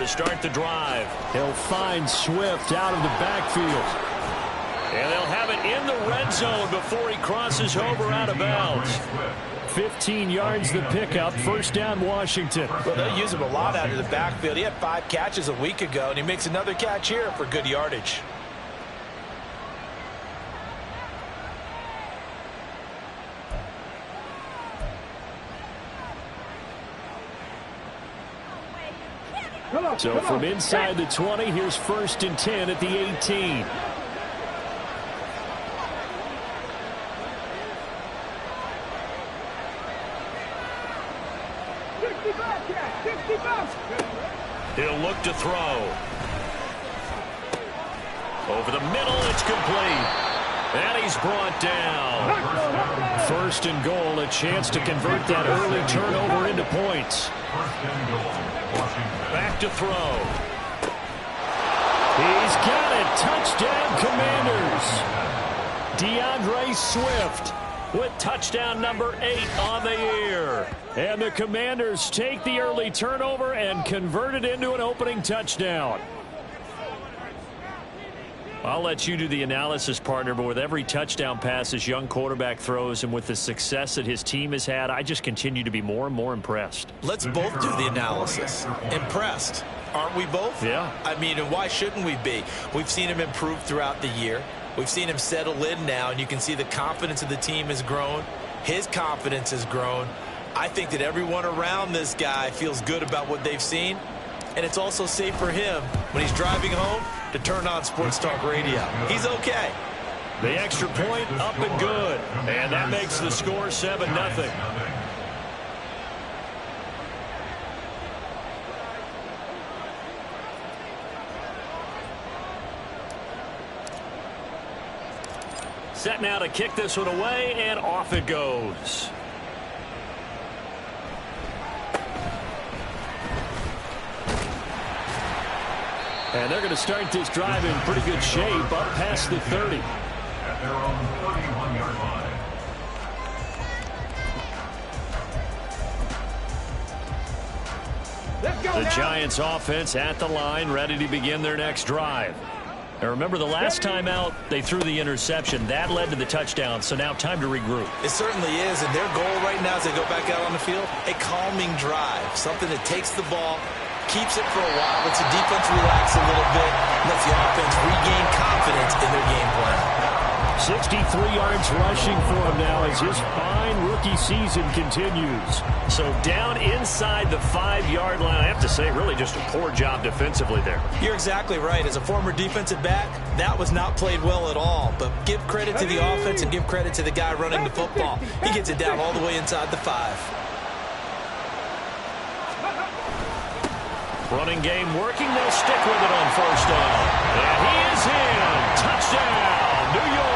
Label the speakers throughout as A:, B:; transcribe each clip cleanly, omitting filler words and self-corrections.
A: to start the drive.
B: He'll find Swift out of the backfield.
A: And they'll have it in the red zone before he crosses over out of bounds.
B: 15 yards the pickup. First down, Washington.
C: Well, they'll use him a lot out of the backfield. He had 5 catches a week ago, and he makes another catch here for good yardage.
B: So from inside the 20, here's 1st and 10 at the 18.
A: He'll look to throw. Over the middle, it's complete. And he's brought down.
B: 1st and goal, a chance to convert that early turnover into points.
A: Back to throw.
B: He's got it. Touchdown, Commanders. DeAndre Swift with touchdown number 8 on the year. And the Commanders take the early turnover and convert it into an opening touchdown.
A: I'll let you do the analysis, partner, but with every touchdown pass this young quarterback throws and with the success that his team has had, I just continue to be more and more impressed.
C: Let's both do the analysis. Impressed. Aren't we both?
A: Yeah.
C: I mean, and why shouldn't we be? We've seen him improve throughout the year. We've seen him settle in now, and you can see the confidence of the team has grown. His confidence has grown. I think that everyone around this guy feels good about what they've seen, and it's also safe for him when he's driving home to turn on Sports Talk Radio. He's okay.
A: The extra point up and good, and that makes the score 7-0. Set now to kick this one away, and off it goes.
B: And they're going to start this drive in pretty good shape up past the 30.
D: At their own 31-yard line.
A: The Giants offense at the line, ready to begin their next drive. And remember, the last time out, they threw the interception. That led to the touchdown, so now time to regroup.
C: It certainly is, and their goal right now as they go back out on the field, a calming drive, something that takes the ball, keeps it for a while, lets the defense relax a little bit, lets the offense regain confidence in their game plan.
B: 63 yards rushing for him now as his fine rookie season continues.
A: So down inside the 5-yard line. I have to say, really just a poor job defensively there.
C: You're exactly right. As a former defensive back, that was not played well at all. But give credit to the offense and give credit to the guy running the football. He gets it down all the way inside the 5.
A: Running game working. They'll stick with it on 1st down. And he is in. Touchdown, New York.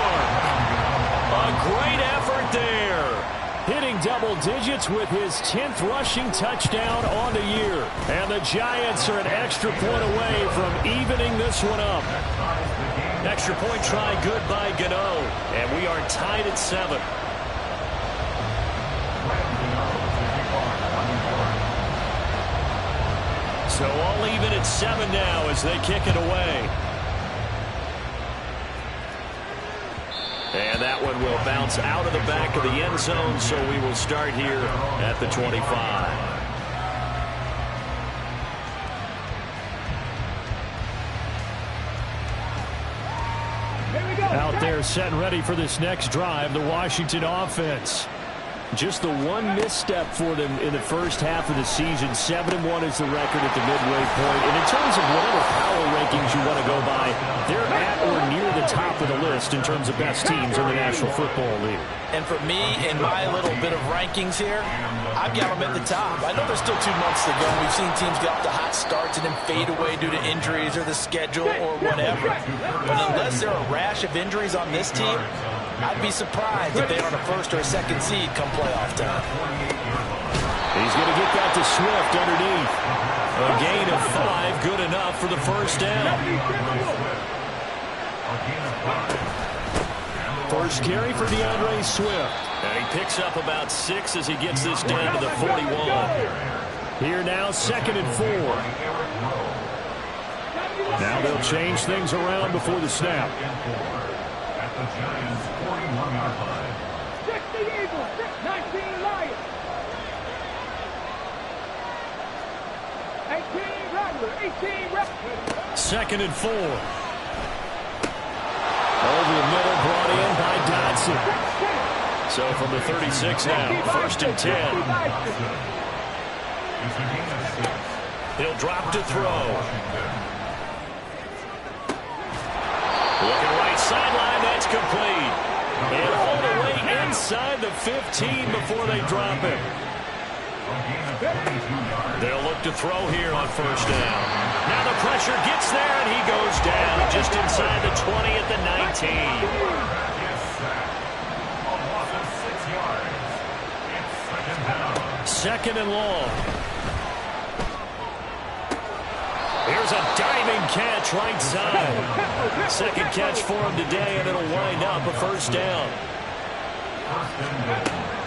A: A great effort there.
B: Hitting double digits with his 10th rushing touchdown on the year. And the Giants are an extra point away from evening this one up.
A: Extra point try good by Gano. And we are tied at 7. So all even at 7 now as they kick it away. And that one will bounce out of the back of the end zone, so we will start here at the 25.
B: Out there set and ready for this next drive, the Washington offense. Just the one misstep for them in the first half of the season. 7-1 is the record at the midway point. And in terms of whatever power rankings you want to go by, they're at or near the top of the list in terms of best teams in the National Football League.
C: And for me, in my little bit of rankings here, I've got them at the top. I know there's still 2 months to go. We've seen teams get off to hot starts and then fade away due to injuries or the schedule or whatever. But unless there are a rash of injuries on this team, I'd be surprised if they aren't a 1st or a 2nd seed come playoff time.
B: He's going to get that to Swift underneath.
A: A gain of 5, good enough for the 1st down.
B: First carry for DeAndre Swift.
A: And he picks up about 6 as he gets this down to the 41.
B: Here now, 2nd and 4. Now they'll change things around before the snap.
D: At the Giants' 41-yard line.
E: 60 Eagles, 19 Lions. 18 Rattler, 18 Rattler.
B: 2nd and 4. Over the middle, brought in by Dotson. So from the 36 now, 1st and 10. He'll drop to throw. Looking right sideline, that's complete. And all the way inside the 15 before they drop him. They'll look to throw here on 1st down. Now the pressure gets there, and he goes down just inside the 20 at the 19. 2nd and long. Here's a diving catch right side. 2nd catch for him today, and it'll wind up a 1st down.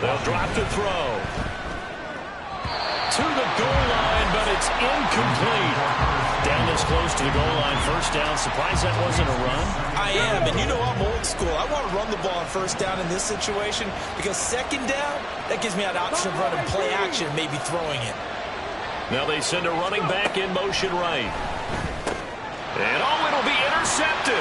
B: They'll drop to throw. To the goal line, but it's incomplete. Down this close to the goal line, 1st down. Surprised that wasn't a run?
C: I am, and you know I'm old school. I want to run the ball on 1st down in this situation because 2nd down, that gives me an option of running play action, maybe throwing it.
B: Now they send a running back in motion right. And it'll be intercepted.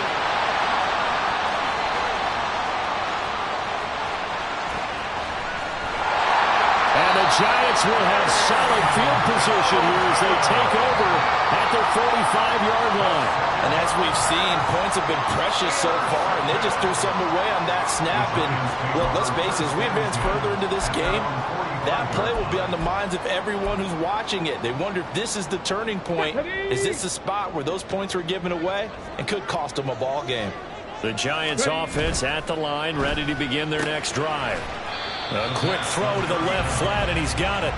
B: And the Giants will have solid field position here as they take over at their 45-yard line.
C: And as we've seen, points have been precious so far, and they just threw something away on that snap. And look, let's face it, as we advance further into this game, that play will be on the minds of everyone who's watching it. They wonder if this is the turning point. Is this the spot where those points were given away and could cost them a ball game?
B: The Giants offense at the line, ready to begin their next drive. A quick throw to the left flat, and he's got it.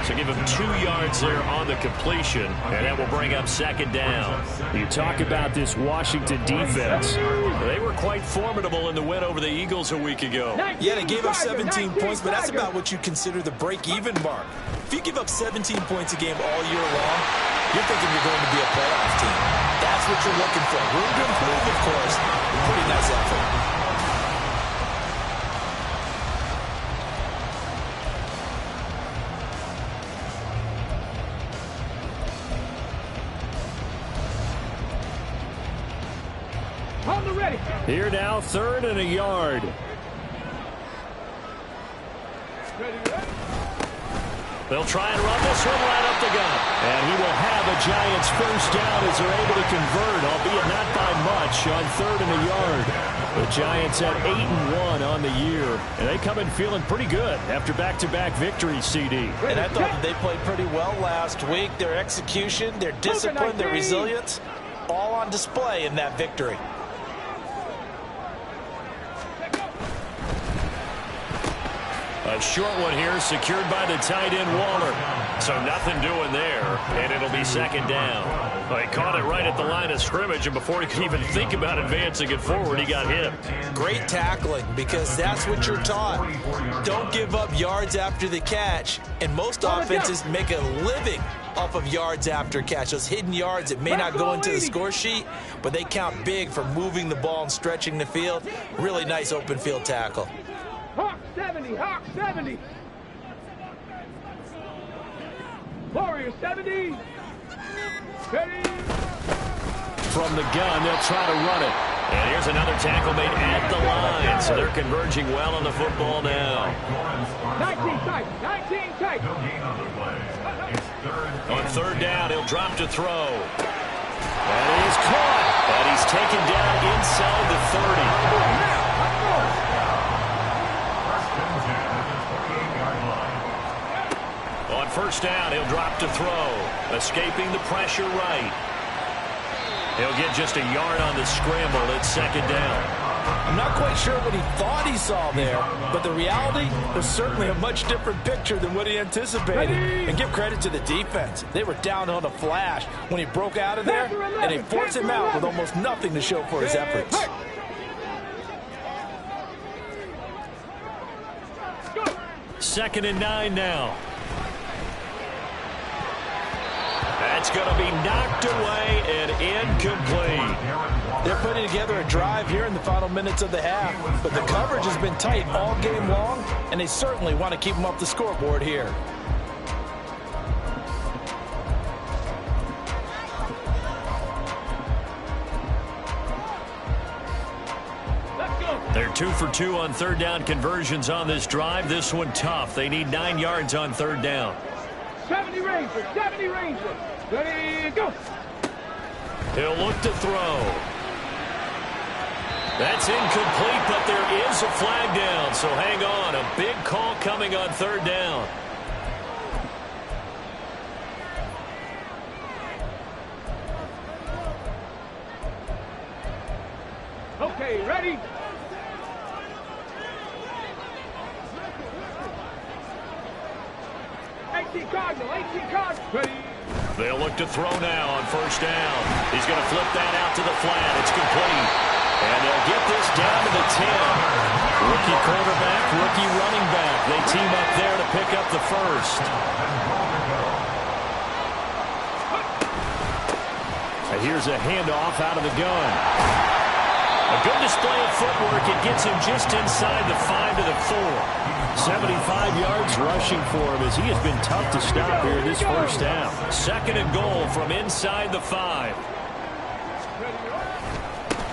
B: So give him 2 yards there on the completion, and that will bring up 2nd down. You talk about this Washington defense. They were quite formidable in the win over the Eagles a week ago.
C: Yeah, they gave up 17 points, but that's about what you consider the break-even mark. If you give up 17 points a game all year long, you're thinking you're going to be a playoff team. That's what you're looking for. Room to improve, of course. Pretty nice effort.
B: Here now, 3rd and a yard. They'll try and run this one right up the gut. And he will have a Giants 1st down as they're able to convert, albeit not by much, on 3rd and a yard. The Giants at 8-1 on the year. And they come in feeling pretty good after back-to-back victories, CD.
C: And I thought that they played pretty well last week. Their execution, their discipline, their resilience, all on display in that victory.
B: A short one here, secured by the tight end Waller. So nothing doing there, and it'll be 2nd down. Well, he caught it right at the line of scrimmage, and before he could even think about advancing it forward, he got hit.
C: Great tackling, because that's what you're taught. Don't give up yards after the catch, and most offenses make a living off of yards after catch. Those hidden yards that may not go into the score sheet, but they count big for moving the ball and stretching the field. Really nice open field tackle.
E: Hawk 70, Hawk 70. Warrior 70. Ready.
B: From the gun, they'll try to run it. And here's another tackle made at the line. So they're converging well on the football now.
E: 19 tight, 19 tight.
B: On 3rd down, he'll drop to throw. And he's caught. And he's taken down inside the 30. On 1st down, he'll drop to throw. Escaping the pressure right. He'll get just a yard on the scramble. It's 2nd down.
C: I'm not quite sure what he thought he saw there, but the reality was certainly a much different picture than what he anticipated. And give credit to the defense. They were down on a flash when he broke out of there, and they forced him out with almost nothing to show for his efforts.
B: 2nd and 9 now. It's going to be knocked away and incomplete.
C: They're putting together a drive here in the final minutes of the half, but the coverage has been tight all game long, and they certainly want to keep them off the scoreboard here.
B: They're 2 for 2 on third down conversions on this drive. This one tough. They need 9 yards on third down.
E: 70 Rangers, 70 Rangers. Ready, go.
B: He'll look to throw. That's incomplete, but there is a flag down, so hang on. A big call coming on third down.
E: Okay, ready? Cardinal, 18 Cardinal. Ready?
B: They'll look to throw now on first down. He's going to flip that out to the flat. It's complete. And they'll get this down to the 10. Rookie quarterback, rookie running back. They team up there to pick up the first. And here's a handoff out of the gun. A good display of footwork. It gets him just inside the 5 to the 4. 75 yards rushing for him as he has been tough to stop here in this first half. Second and goal from inside the 5.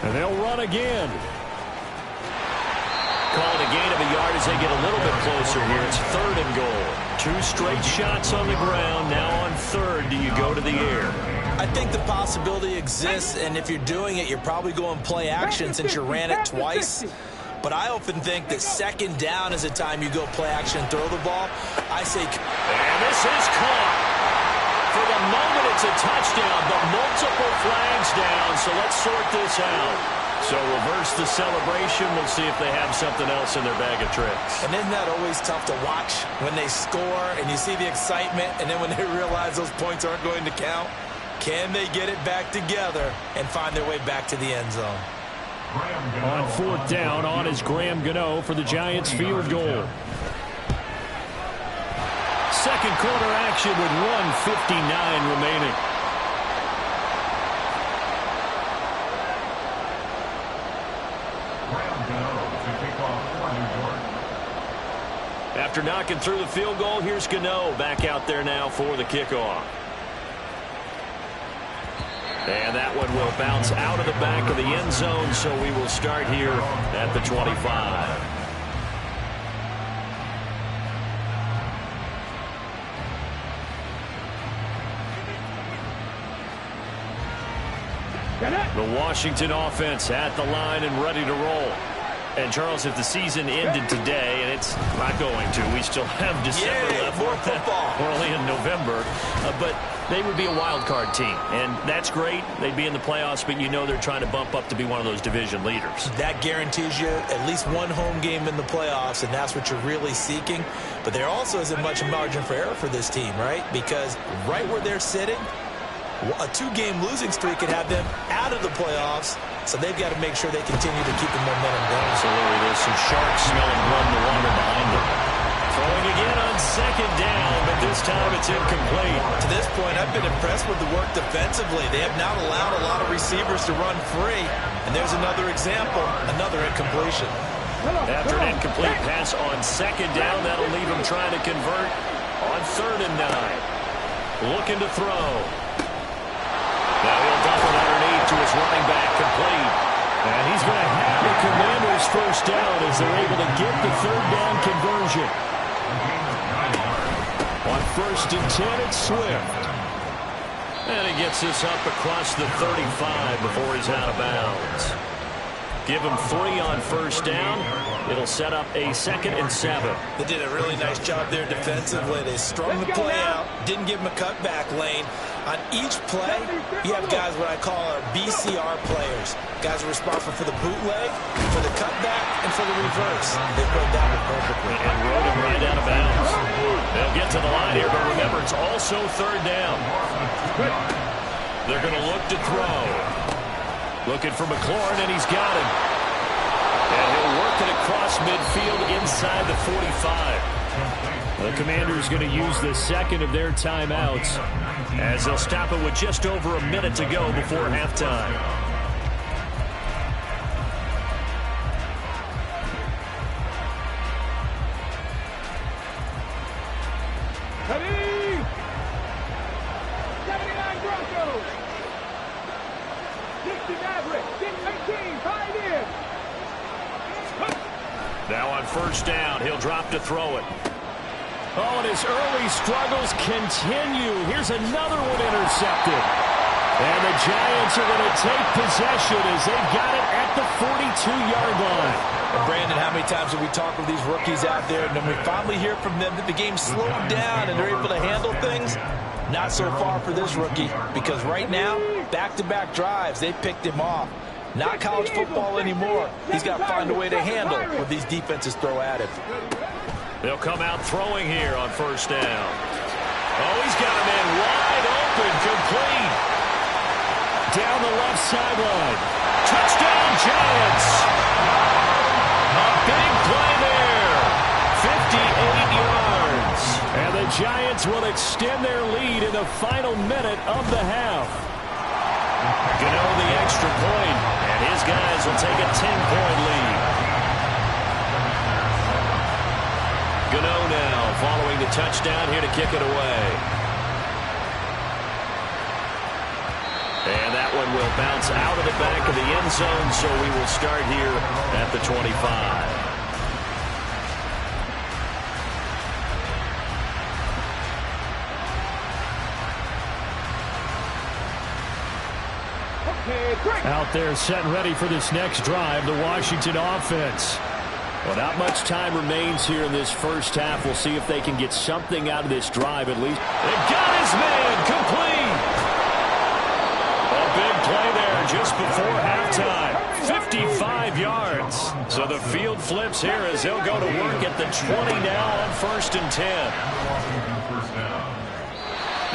B: And they'll run again. Called a gain of a yard as they get a little bit closer here. It's third and goal. 2 straight shots on the ground. Now on third, do you go to the air?
C: I think the possibility exists, and if you're doing it, you're probably going play action since you ran it twice. But I often think that second down is a time you go play action and throw the ball. I say...
B: And this is caught. For the moment, it's a touchdown, but multiple flags down, so let's sort this out. So reverse the celebration. We'll see if they have something else in their bag of tricks.
C: And isn't that always tough to watch when they score and you see the excitement, and then when they realize those points aren't going to count? Can they get it back together and find their way back to the end zone?
B: On fourth down, on is Graham Gano for the Giants field goal. Second quarter action with 1:59 remaining. After knocking through the field goal, here's Gano back out there now for the kickoff. And that one will bounce out of the back of the end zone, so we will start here at the 25. The Washington offense at the line and ready to roll. And, Charles, if the season ended today, and it's not going to, we still have December left.
C: More football.
B: We're only in November. But they would be a wild card team, and that's great. They'd be in the playoffs, but you know they're trying to bump up to be one of those division leaders.
C: That guarantees you at least one home game in the playoffs, and that's what you're really seeking. But there also isn't much margin for error for this team, right? Because right where they're sitting, a 2-game losing streak could have them out of the playoffs, so they've got to make sure they continue to keep the momentum going.
B: Absolutely. There's some sharks smelling blood in the water behind them. Throwing again on second down, but this time it's incomplete.
C: To this point, I've been impressed with the work defensively. They have not allowed a lot of receivers to run free, and there's another example, another incompletion.
B: After an incomplete pass on second down, that'll leave him trying to convert on third and 9. Looking to throw. Now he'll dump it underneath to his running back, complete. And he's going to have the Commanders' first down as they're able to get the third down conversion. On first and 10, it's Swift. And he gets this up across the 35 before he's out of bounds. Give him 3 on first down. It'll set up a 2nd and 7.
C: They did a really nice job there defensively. They strung the play out, didn't give him a cutback lane. On each play, you have guys what I call our BCR players. Guys are responsible for the bootleg, for the cutback, and for the reverse. They played that one perfectly.
B: And rode him right out of bounds. They'll get to the line here, but remember, it's also third down. They're going to look to throw. Looking for McLaurin, and he's got him. And he'll work it across midfield inside the 45. The Commanders going to use the second of their timeouts as they'll stop it with just over a minute to go before halftime.
E: Ready? 79 Broncos. 60 Mavericks. 18, 5 in.
B: Now on first down, he'll drop to throw it. Oh, and his early struggles continue. Here's another one intercepted. And the Giants are going to take possession as they've got it at the 42-yard line.
C: And Brandon, how many times have we talked with these rookies out there, and then we finally hear from them that the game slowed down and they're able to handle things? Not so far for this rookie, because right now, back-to-back drives, they picked him off. Not college football anymore. He's got to find a way to handle what these defenses throw at him.
B: They'll come out throwing here on first down. Oh, he's got a man wide open, complete. Down the left sideline. Touchdown, Giants. A big play there. 58 yards. And the Giants will extend their lead in the final minute of the half. Gano the extra point, and his guys will take a 10-point lead. Gano now following the touchdown here to kick it away. And that one will bounce out of the back of the end zone, so we will start here at the 25. Out there set and ready for this next drive, the Washington offense. Well, not much time remains here in this first half. We'll see if they can get something out of this drive at least. They've got his man complete. A big play there just before halftime. 55 yards. So the field flips here as they'll go to work at the 20 now on 1st and 10.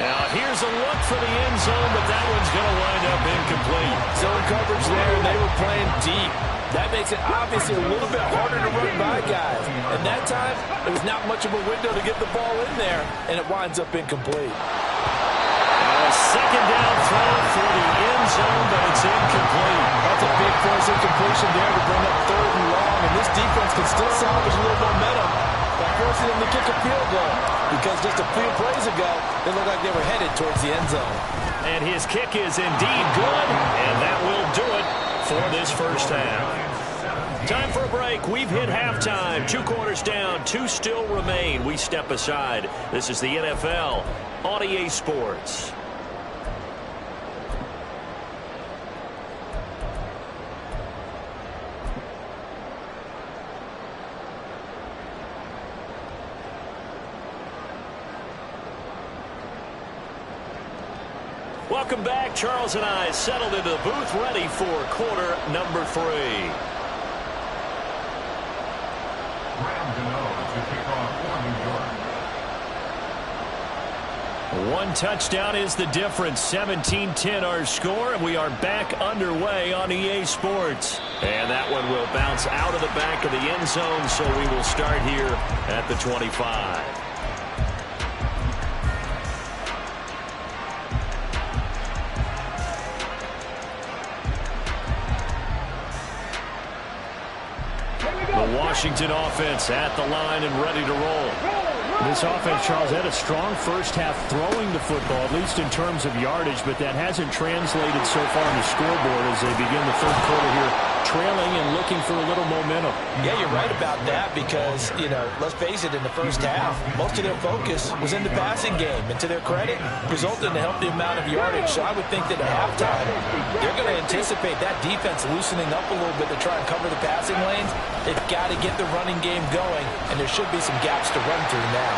B: Now, here's a look for the end zone, but that one's going to wind up incomplete.
C: Zone coverage there, and they were playing deep. That makes it obviously a little bit harder to run by guys. And that time, there was not much of a window to get the ball in there, and it winds up incomplete.
B: A second down throw for the end zone, but it's incomplete.
C: That's a big force incompletion there to bring up 3rd and long, and this defense can still salvage a little momentum by forcing them to kick a field goal. Because just a few plays ago, they looked like they were headed towards the end zone.
B: And his kick is indeed good, and that will do it for this first half. Time for a break. We've hit halftime. 2 quarters down, 2 still remain. We step aside. This is the NFL on EA Sports. Welcome back. Charles and I settled into the booth ready for quarter number 3.
D: Graham Gano to kick off for New York.
B: 1 touchdown is the difference. 17-10 our score, and we are back underway on EA Sports. And that one will bounce out of the back of the end zone, so we will start here at the 25. The Washington offense at the line and ready to roll. This offense, Charles, had a strong first half throwing the football, at least in terms of yardage, but that hasn't translated so far on the scoreboard as they begin the third quarter here, trailing and looking for a little momentum.
C: Yeah, you're right about that because, let's face it, in the first half, most of their focus was in the passing game. And to their credit, resulted in a healthy amount of yardage. So I would think that at halftime, they're going to anticipate that defense loosening up a little bit to try and cover the passing lanes. They've got to get the running game going, and there should be some gaps to run through now.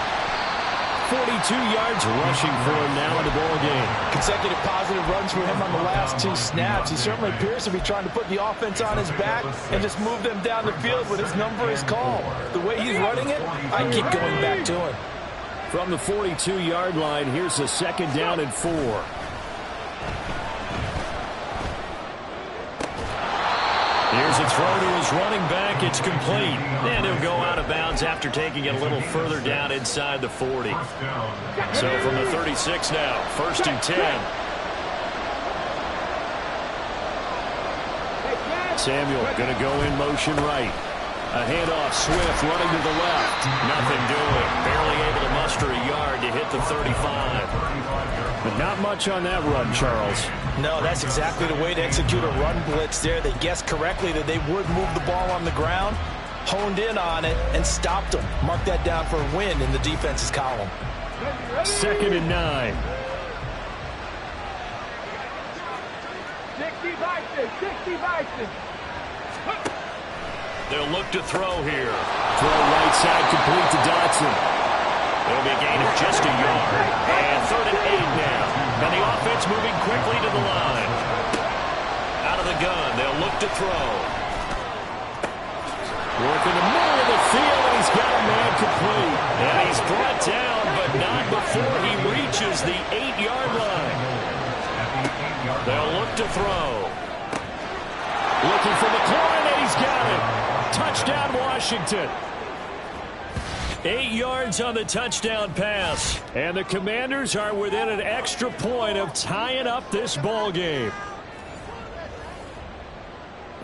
B: 42 yards rushing for him now in the ball game.
C: Consecutive positive runs for him on the last 2 snaps. He certainly appears to be trying to put the offense on his back and just move them down the field when his number is called. The way he's running it, I keep going back to him.
B: From the 42-yard line, here's a 2nd down and 4. Here's a throw to his running back. It's complete. And he'll go out of bounds after taking it a little further down inside the 40. So from the 36 now, 1st and 10. Samuel going to go in motion right. A handoff, Swift running to the left. Nothing doing. Barely able to muster a yard to hit the 35. But not much on that run, Charles.
C: No, that's exactly the way to execute a run blitz there. They guessed correctly that they would move the ball on the ground, honed in on it, and stopped them. Mark that down for a win in the defense's column.
B: 2nd and 9.
E: 60 Vikings.
B: They'll look to throw here. Throw right side complete to Dotson. It'll be a gain of just a yard. And 3rd and 8 now. And the offense moving quickly to the line. Out of the gun, they'll look to throw. Working the middle of the field, and he's got a man complete. And he's brought down, but not before he reaches the 8-yard line. They'll look to throw. Looking for McLaurin, and he's got it. Touchdown, Washington. 8 yards on the touchdown pass. And the Commanders are within an extra point of tying up this ball game.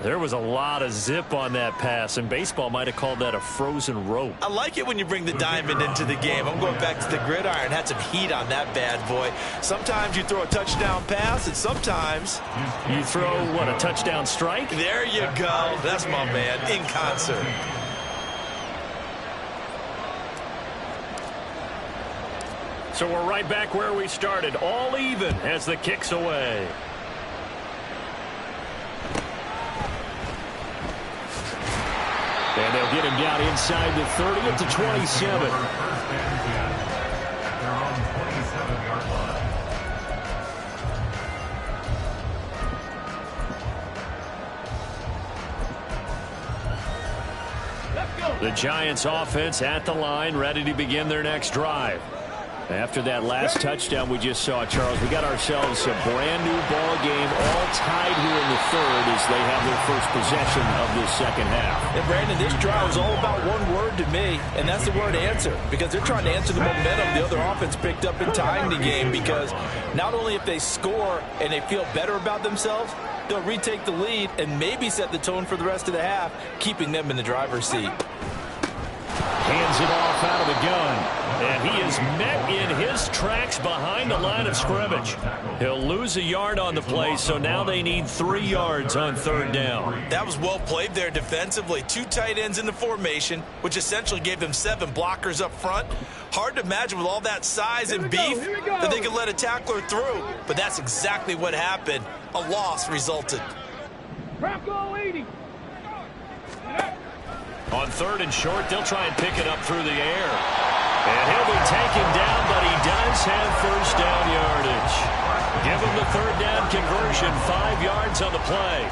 B: There was a lot of zip on that pass, and baseball might have called that a frozen rope.
C: I like it when you bring the diamond into the game. I'm going back to the gridiron. Had some heat on that bad boy. Sometimes you throw a touchdown pass, and sometimes
B: you throw, what, a touchdown strike?
C: There you go. That's my man, in concert.
B: So we're right back where we started, all even as the kick's away. And they'll get him down inside the 30 at the 27. The Giants offense at the line, ready to begin their next drive. After that last touchdown we just saw, Charles, we got ourselves a brand new ball game, all tied here in the 3rd as they have their first possession of this 2nd half.
C: And Brandon, this drive is all about one word to me, and that's the word answer, because they're trying to answer the momentum the other offense picked up in tying the game, because not only if they score and they feel better about themselves, they'll retake the lead and maybe set the tone for the rest of the half, keeping them in the driver's seat.
B: Hands it off out of the gun. And he is met in his tracks behind the line of scrimmage. He'll lose a yard on the play, so now they need 3 yards on 3rd down.
C: That was well played there defensively. 2 tight ends in the formation, which essentially gave them 7 blockers up front. Hard to imagine with all that size and beef that they could let a tackler through. But that's exactly what happened. A loss resulted.
E: Bronco 80.
B: On 3rd and short, they'll try and pick it up through the air. And he'll be taken down, but he does have first down yardage. Give him the 3rd down conversion, 5 yards on the play.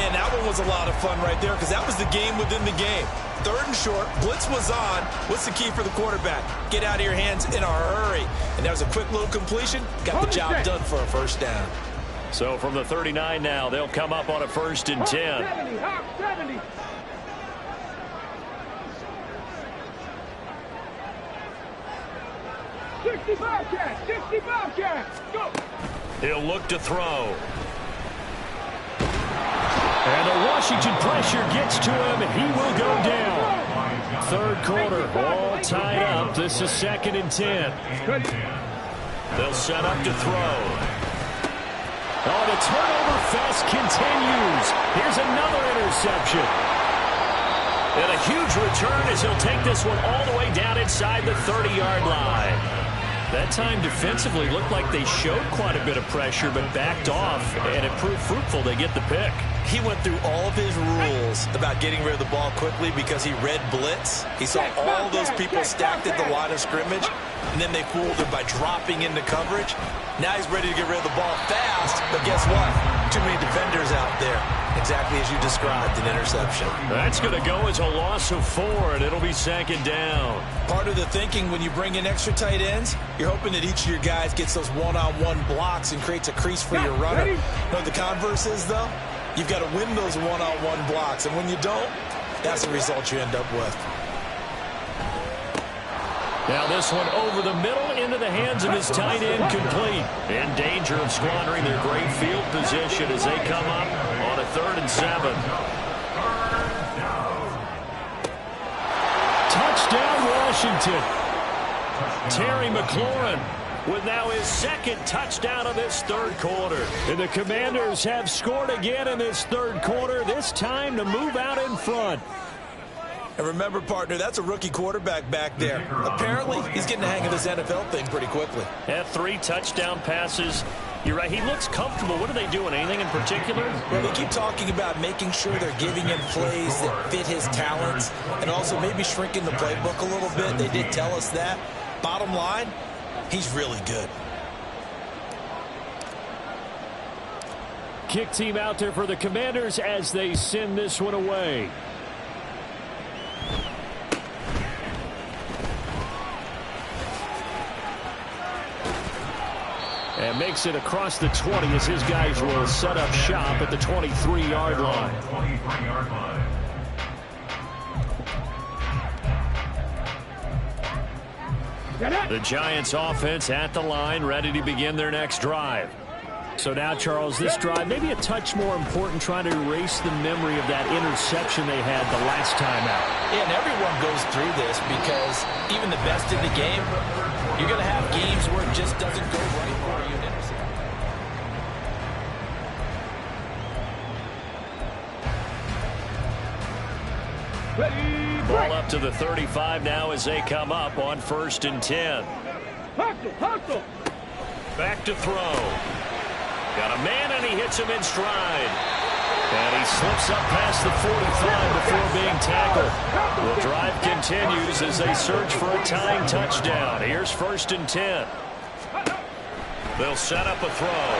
C: And that one was a lot of fun right there, because that was the game within the game. 3rd and short, blitz was on. What's the key for the quarterback? Get out of your hands in a hurry. And that was a quick little completion. Got the job done for a first down.
B: So from the 39 now, they'll come up on a 1st and 10.
E: 70. Go.
B: He'll look to throw. And the Washington pressure gets to him. He will go down. 3rd quarter, all tied up. This is 2nd and 10. They'll set up to throw. Oh, the turnover fest continues. Here's another interception. And a huge return as he'll take this one all the way down inside the 30-yard line. That time defensively looked like they showed quite a bit of pressure but backed off, and it proved fruitful. They get the pick.
C: He went through all of his rules about getting rid of the ball quickly because he read blitz. He saw all those people stacked at the line of scrimmage, and then they fooled him by dropping into coverage. Now he's ready to get rid of the ball fast, but guess what? Too many defenders out there. Exactly as you described, an interception.
B: That's going to go as a loss of 4, and it'll be 2nd down.
C: Part of the thinking when you bring in extra tight ends, you're hoping that each of your guys gets those one-on-one blocks and creates a crease for your runner. You know what the converse is, though? You've got to win those one-on-one blocks, and when you don't, that's the result you end up with.
B: Now this one over the middle into the hands of his tight end, complete. In danger of squandering their great field position as they come up on a 3rd and 7. Touchdown, Washington. Terry McLaurin with now his 2nd touchdown of this 3rd quarter. And the Commanders have scored again in this 3rd quarter, this time to move out in front.
C: And remember, partner, that's a rookie quarterback back there. Apparently, he's getting the hang of this NFL thing pretty quickly.
B: Had 3 touchdown passes. You're right, he looks comfortable. What are they doing? Anything in particular?
C: Well, they keep talking about making sure they're giving him plays that fit his talents and also maybe shrinking the playbook a little bit. They did tell us that. Bottom line, he's really good.
B: Kick team out there for the Commanders as they send this one away. And makes it across the 20 as his guys will set up shop at the 23-yard line.
D: 23-yard line.
B: The Giants offense at the line, ready to begin their next drive. So now, Charles, this drive maybe a touch more important, trying to erase the memory of that interception they had the last time out.
C: Yeah, and everyone goes through this because even the best in the game, you're going to have games where it just doesn't go right for you.
B: Ball up to the 35 now as they come up on 1st and 10.
E: Hustle.
B: Back to throw. Got a man, and he hits him in stride. And he slips up past the 45 before being tackled. The drive continues as they search for a tying touchdown. Here's 1st and 10. They'll set up a throw.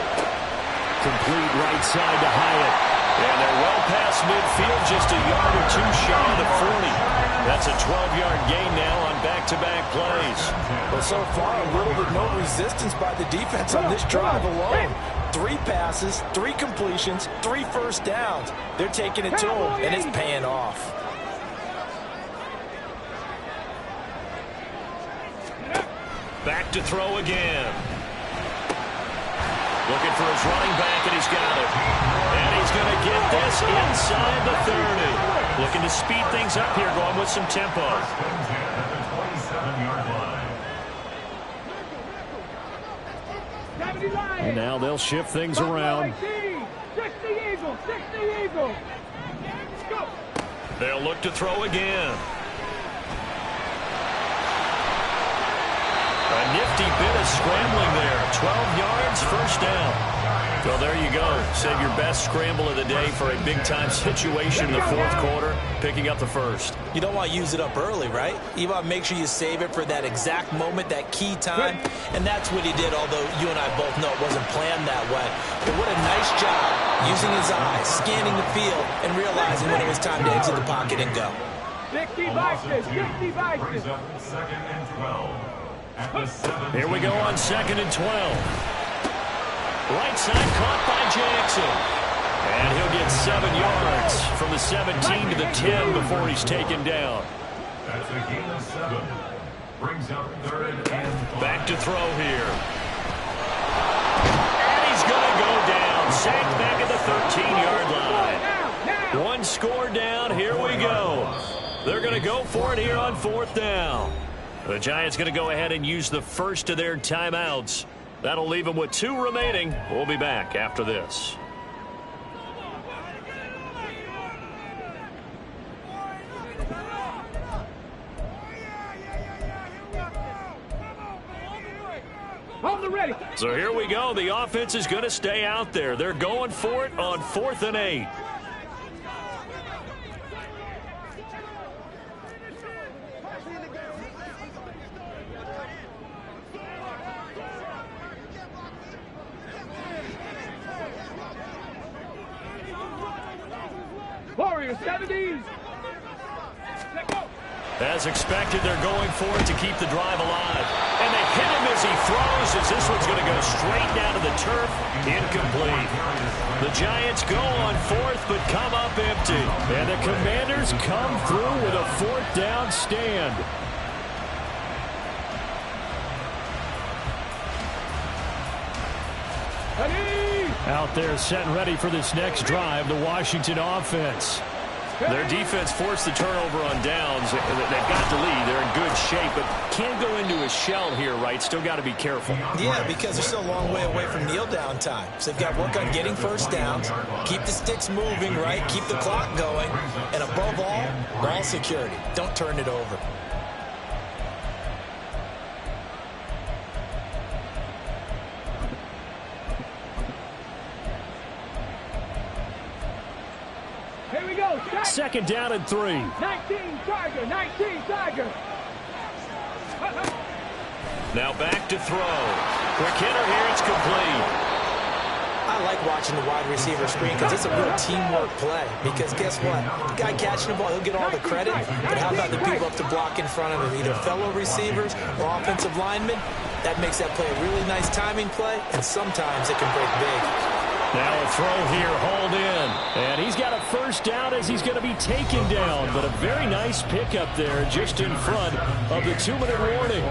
B: Complete right side to Hyatt. And they're well past midfield, just a yard or 2 shy of the 40. That's a 12-yard gain now on back-to-back plays.
C: Well, so far, little to no resistance by the defense on this drive alone. 3 passes, 3 completions, 3 first downs. They're taking it to him, and it's paying off.
B: Back to throw again. Looking for his running back, and he's got it. And he's going to get this inside the 30. Looking to speed things up here, going with some tempo. And now they'll shift things around.
E: 60 Eagles. Go.
B: They'll look to throw again. A nifty bit of scrambling there. 12 yards, 1st down. Well, there you go. Save your best scramble of the day for a big-time situation in the 4th quarter, picking up the 1st.
C: You don't want to use it up early, right? You want to make sure you save it for that exact moment, that key time, and that's what he did, although you and I both know it wasn't planned that way. But what a nice job using his eyes, scanning the field, and realizing when it was time to exit the pocket and go.
E: 60 Vikings.
D: Brings up 2nd and 12.
B: Here we go on 2nd and 12. Right side caught by Jackson. And he'll get 7 yards from the 17 to the 10 before he's taken down.
D: That's a gain of 7. Brings up 3rd and 5.
B: Back to throw here. And he's going to go down. Sacked back at the 13-yard line. 1 score down. Here we go. They're going to go for it here on 4th down. The Giants going to go ahead and use the first of their timeouts. That'll leave them with 2 remaining. We'll be back after this. So here we go. The offense is going to stay out there. They're going for it on 4th and 8.
E: Warriors 70s. Let go.
B: As expected, they're going for it to keep the drive alive. And they hit him as he throws, as this one's going to go straight down to the turf. Incomplete. The Giants go on fourth, but come up empty. And the Commanders come through with a fourth down stand. Out there set and ready for this next drive, the Washington offense. Their defense forced the turnover on downs. They've got the lead. They're in good shape, but can't go into a shell here, right? Still got to be careful.
C: Yeah, because they're still a long way away from kneel down time. So they've got to work on getting first downs, keep the sticks moving, right? Keep the clock going. And above all, ball security. Don't turn it over.
E: Here we go.
B: Second down and 3.
E: 19 Tiger. 19 Tiger.
B: Now back to throw. Quick hitter here. It's complete.
C: I like watching the wide receiver screen because it's a real teamwork play. Because guess what? The guy catching the ball, he'll get all the credit. But how about the people up to block in front of him, either fellow receivers or offensive linemen? That makes that play a really nice timing play, and sometimes it can break big.
B: Now a throw here, hauled in. And he's got a first down as he's going to be taken down. But a very nice pickup there just in front of the 2-minute warning.
D: A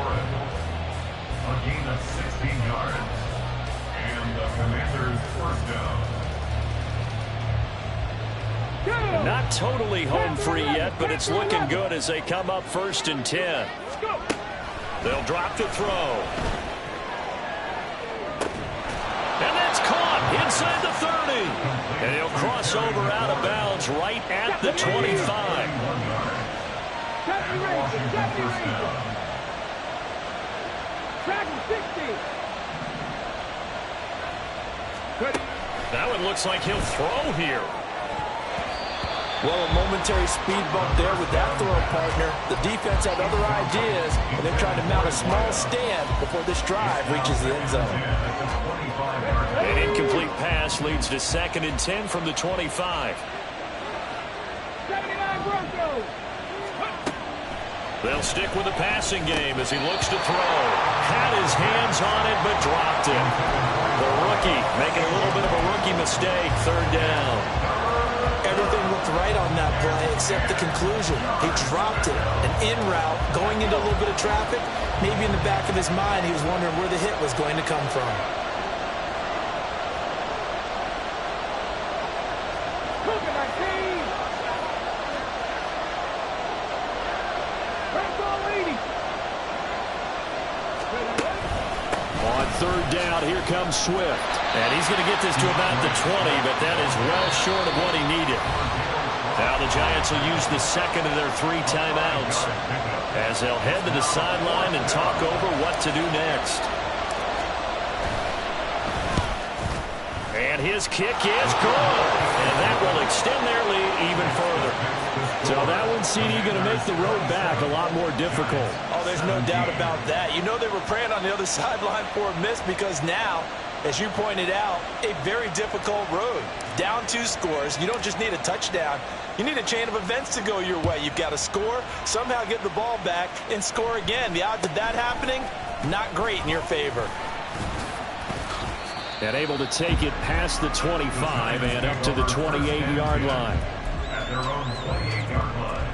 D: gain of 16 yards. And the Commanders first down.
B: Not totally home free yet, but it's looking good as they come up 1st and 10. They'll drop the throw. And that's caught inside the 30. And he'll cross over out of bounds right at the 25.
E: 70 Ranger. 70 Ranger. Track 60.
B: That one looks like he'll throw here.
F: Well, a momentary speed bump there with that throw, partner. The defense had other ideas, and they're trying to mount a small stand before this drive reaches the end zone.
B: An incomplete pass leads to 2nd and 10 from the 25.
E: 79 Broncos.
B: They'll stick with the passing game as he looks to throw. Had his hands on it, but dropped it. The rookie making a little bit of a rookie mistake, 3rd down.
C: Everything looked right on that play except the conclusion. He dropped it. An in route, going into a little bit of traffic. Maybe in the back of his mind, he was wondering where the hit was going to come from.
E: Cougar 19. Broncos 80.
B: On 3rd down, here comes Swift. And he's going to get this to about the 20, but that is well short of what he needed. Now the Giants will use the 2nd of their 3 timeouts as they'll head to the sideline and talk over what to do next. And his kick is good. And that will extend their lead even further. So that one, CD, going to make the road back a lot more difficult.
F: Oh, there's no doubt about that. You know they were praying on the other sideline for a miss because now, as you pointed out, a very difficult road. Down 2 scores. You don't just need a touchdown. You need a chain of events to go your way. You've got to score, somehow get the ball back, and score again. The odds of that happening, not great in your favor.
B: And able to take it past the 25 and up to the 28-yard line.
D: At their own 28-yard line.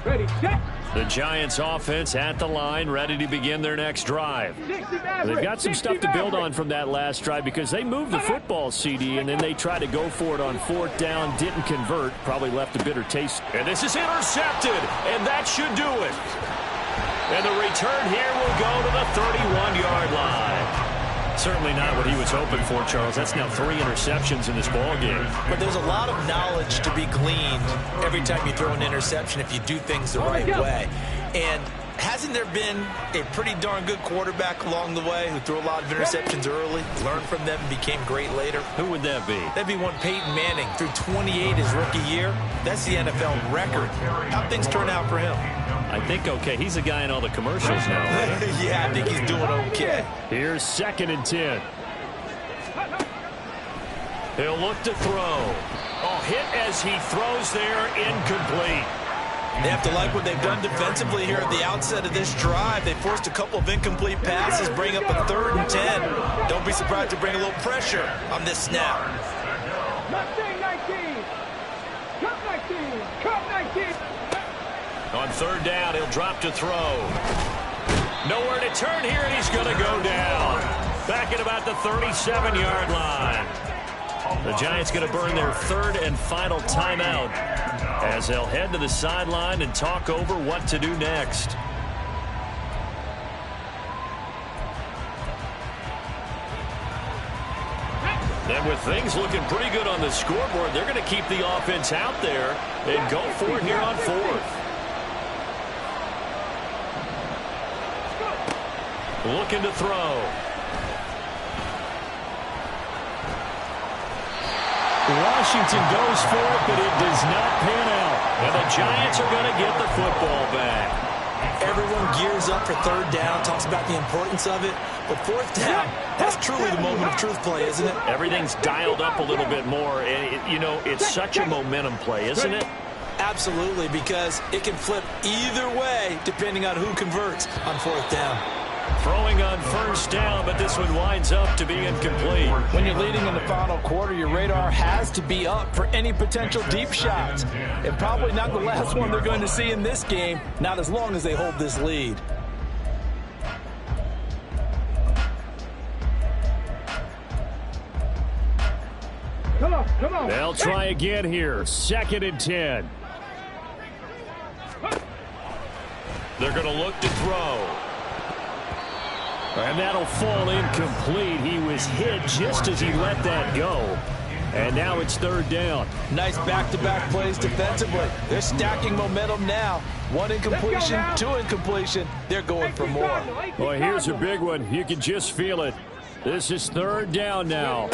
E: Ready, set.
B: The Giants offense at the line, ready to begin their next drive.
E: 60 Maverick.
B: They've got some
E: 60
B: stuff to build
E: Maverick.
B: on from that last drive because they moved the football, CD, and then they tried to go for it on 4th down, didn't convert, probably left a bitter taste. And this is intercepted, and that should do it. And the return here will go to the 31-yard line. Certainly not what he was hoping for, Charles. That's now 3 interceptions in this ballgame.
C: But there's a lot of knowledge to be gleaned every time you throw an interception if you do things the right way. And Hasn't there been a pretty darn good quarterback along the way who threw a lot of interceptions early, learned from them, and became great later?
B: Who would that be?
C: That'd be one Peyton Manning, threw 28 his rookie year. That's the NFL record. How'd things turn out for him?
B: I think okay. He's a guy in all the commercials now, right?
C: Yeah, I think he's doing okay.
B: Here's 2nd and 10. He'll look to throw. Oh, hit as he throws there, incomplete.
C: They have to like what they've done defensively here at the outset of this drive. They forced a couple of incomplete passes, bring up a 3rd and 10. Don't be surprised to bring a little pressure on this snap.
E: Mustang 19. Cup 19. Cup 19.
B: On 3rd down, he'll drop to throw. Nowhere to turn here, and he's going to go down. Back at about the 37-yard line. The Giants going to burn their 3rd and final timeout as they'll head to the sideline and talk over what to do next. And with things looking pretty good on the scoreboard, they're going to keep the offense out there and go for it here on 4th. Looking to throw. Washington goes for it, but it does not pan out. And the Giants are going to get the football back.
C: Everyone gears up for 3rd down, talks about the importance of it. But 4th down, that's truly the moment of truth play, isn't it?
B: Everything's dialed up a little bit more. And, you know, it's such a momentum play, isn't it?
C: Absolutely, because it can flip either way depending on who converts on 4th down.
B: Throwing on 1st down, but this one winds up to be incomplete.
F: When you're leading in the final quarter, your radar has to be up for any potential deep shots. And probably not the last one they're going to see in this game, not as long as they hold this lead.
E: Come on.
B: They'll try again here. 2nd and 10. They're going to look to throw. And that'll fall incomplete. He was hit just as he let that go. And now it's 3rd down.
F: Nice back-to-back plays defensively. They're stacking momentum now. 1 incompletion, 2 incompletion. They're going for more.
B: Boy, here's a big one. You can just feel it. This is 3rd down now.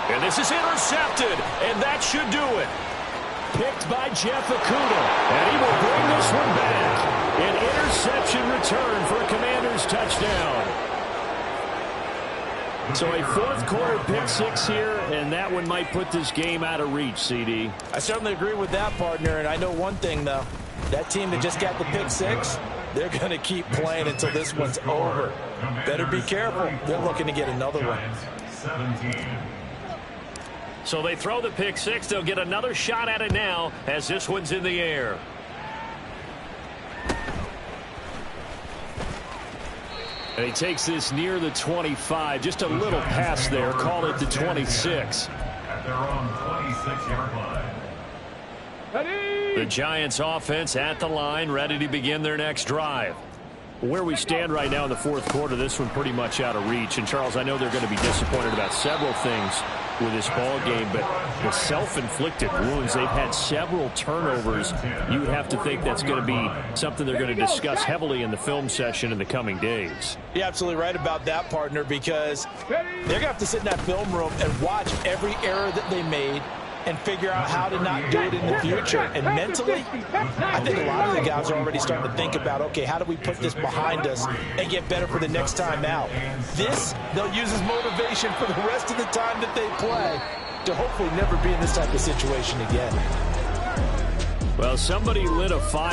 B: And this is intercepted. And that should do it. Picked by Jeff Okudah. And he will bring this one back. An interception return for a Commanders touchdown. So a 4th quarter pick 6 here, and that one might put this game out of reach, CD.
F: I certainly agree with that, partner. And I know one thing, though. That team that just got the pick 6, they're going to keep playing until this one's over. Better be careful. They're looking to get another one.
D: 17.
B: So they throw the pick 6. They'll get another shot at it now as this one's in the air. And he takes this near the 25. Just a little pass there. Call it the 26.
D: At their own 26-yard line.
B: The Giants offense at the line, ready to begin their next drive. Where we stand right now in the 4th quarter, this one pretty much out of reach. And, Charles, I know they're going to be disappointed about several things with this ball game, but the self-inflicted wounds, they've had several turnovers. You would have to think that's going to be something they're going to discuss heavily in the film session in the coming days.
F: You're absolutely right about that, partner, because they're going to have to sit in that film room and watch every error that they made and figure out how to not do it in the future. And mentally, I think a lot of the guys are already starting to think about, okay, how do we put this behind us and get better for the next time out? This, they'll use as motivation for the rest of the time that they play to hopefully never be in this type of situation again.
B: Well, somebody lit a fire.